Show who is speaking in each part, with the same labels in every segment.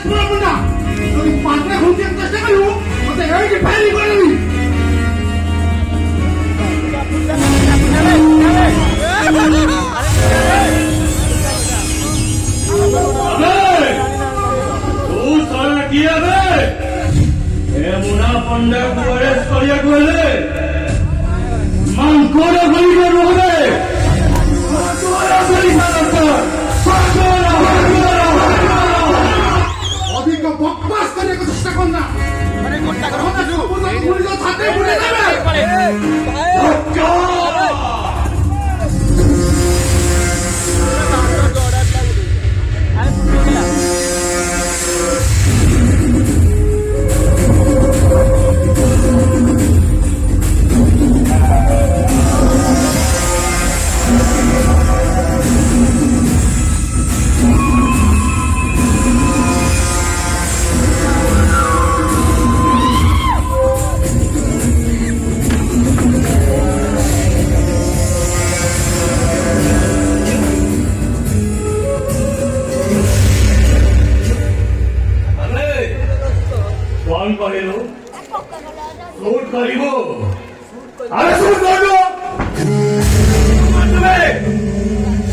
Speaker 1: मुना तुम पात्र घुमके चेष्टा करू मते एई फायरिंग करबी
Speaker 2: तू सारा किया बे ए मुना पंडा को अरेस्ट करिया कोले मान कोरा गली में रोहरे कोरा गली
Speaker 1: अभी का बकवास करने को चेष्टा करना अरे कोट्टा करो ना जो पुलिस को छाते पुड़े कौन कहेलो शूट करिबो अरे शूट करबो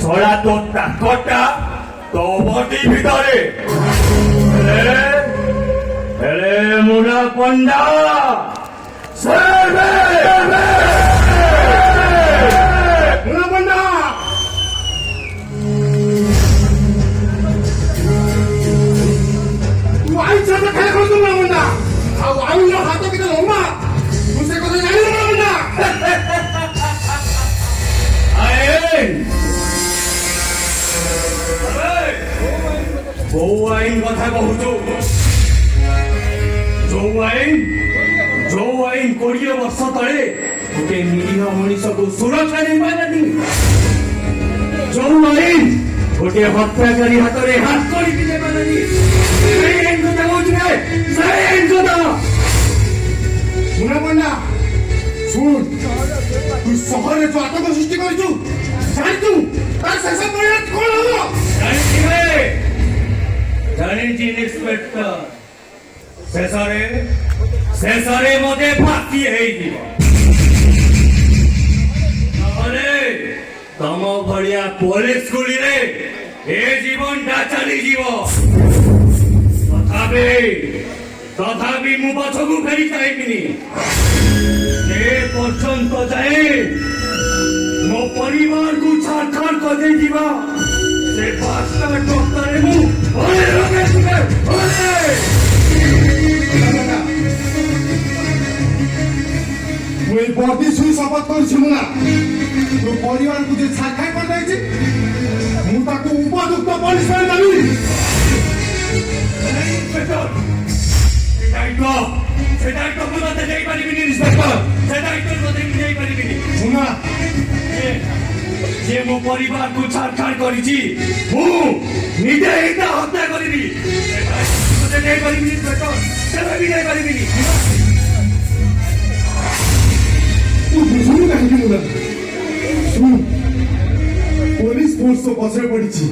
Speaker 1: छोड़ा तो टाकोटा तो बटी ভিতরে এরে মুনা পন্ডা सर्वे मुना पन्ना तू आई चला काय करतो मुना पन्ना आई ना हातो किती लोमा तुझे कसं जाणी मुना पन्ना अरे जो आईन कथा कहूछु जो आईन 20 वर्ष तले गोटे निरीह मनीष को सुरक्षा नहीं पानी जो आईन गोटे हत्याकारी हाथ में हाथ मुना पन्ना शुण तू सहर जो आतंक सृष्टि करू जानतु तार शेष परिणाम कौन हम जानी इंस्पेक्टर शेषरे मते फासी तम भलिया पुलिस गुली ए जीवन टा चली जीव तथापि मु पछकु फेरी चाहिबिनी ए पर्यंत जाए मो परिवार को छाड़छाड़ कर दे जीवा से पास्ता डॉक्टर मु ओए रमेश ओए मुई बॉडी सुई शपथ कर मुना तो परिवार को जे छाड़खाई कर दै मु ताको उपयुक्त पनिशमेंट देबी
Speaker 2: दायित्व को मते देई परिबिनी इंस्पेक्टर से दायित्व मते देई परिबिनी
Speaker 1: मुना
Speaker 2: जे मो परिवार को छाड़खाड़ करिछि मु निजे एटा हत्या करिबी मते देई परिबिनी इंस्पेक्टर से भी देई परिबिनी
Speaker 1: तू बुझुनी काहे मुना सुन पुलिस फोर्स तो पछरे पड़िछि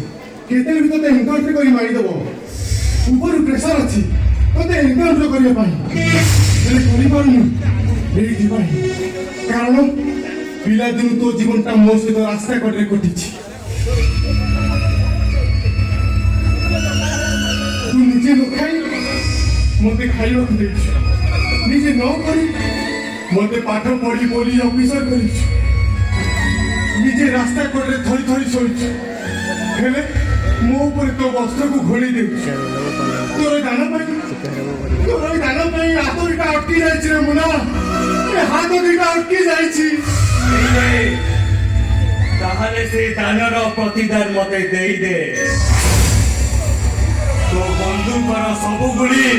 Speaker 1: केते भी तो एनकाउंटर करी मारी दबो ऊपर प्रेशर अछि तते एनकाउंटर करिया पाई हेले करि पारुनी एई दिबाई कारण पिला दिन तो जीवनटा मो सहित रास्ता कटरे कटिछि तू निजे न खाई मते खाइबा देछ निजे न करी मते पाठ पढ़ी बोली ऑफिसर करिछ निजे रास्ता कटरे थरी थरी सोइछ हेले मो ऊपर तो वस्त्र को घोड़ी देछ तोर दाना पाई हाथ दुटा अटकी जाइछि रे मुना ए हाथ दुटा अटकी जाइछि
Speaker 2: ताहले से दानर प्रतिदान मते देई दे तो बंदूकर सबु गुली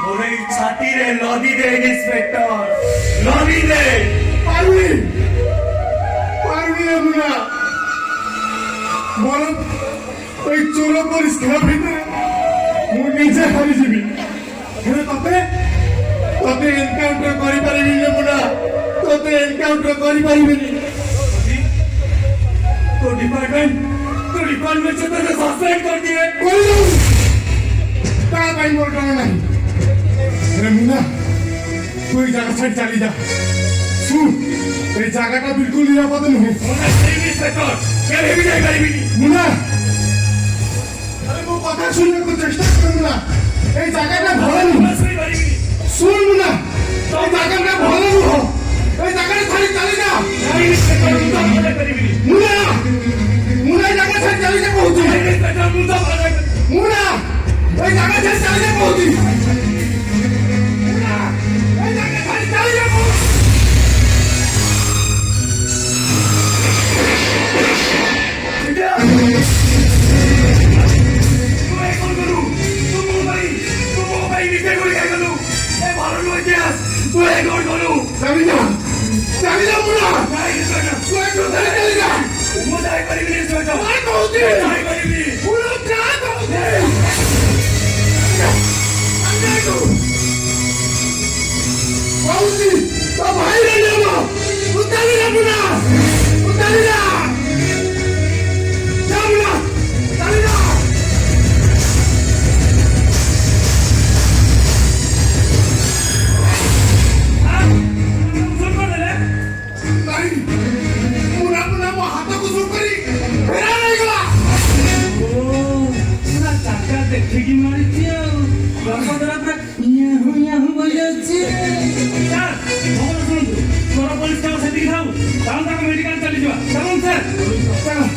Speaker 2: मोरे छाती रे लदी दे इंस्पेक्टर लदी दे
Speaker 1: पारवी रे मुना मोर ओई चोर पुलिस खेला भितरे मु निजे हारी जीवी हेले तते एनकाउंटर करि परिबि रे मुना तते एनकाउंटर करि परिबिनी
Speaker 2: तो डिपार्टमेंट से तो सस्पेंड कर दिए
Speaker 1: कोई ପାଇଁ ମୋର ଟଙ୍କା ନାହିଁ রে মুন্না তুই এই জায়গা ছাড়ি চালিয়ে যা শুন এই জায়গাটা বিলকুল নিরাপদ নহে মুন্না আরে মো কথা শুনବାକୁ চেষ্টা কর মুন্না এই জায়গাটা ভালো নহে শুন মুন্না এই জায়গাটা ভালো নহে এই জায়গাটা ছাড়ি চালিয়ে যা মুন্না মুন্না এই জায়গা ছাড়ি চালিয়ে যা কହୁଛି মুন্না এই জায়গা ছাড়ি চালিয়ে যা কହୁଛି মুন্না এই জায়গা ছাড়ি চালিয়ে যা কହୁଛି
Speaker 2: ଦେଖିକି ମାରିଛି ଆଉ ଗର୍ଭଦ୍ୱାରା ପୁରା ୟାହୁ ୟାହୁ ବଜାଉଛି ସାର୍ ଖବର ଶୁଣନ୍ତୁ ତୋର ପୋଲିସ କାମ ସେତିକି ଥାଉ ତାହେଲେ ତାକୁ ମେଡିକାଲ ଚାଲିଯିବା ଚାଲନ୍ତୁ ସାର୍ ଚାଲ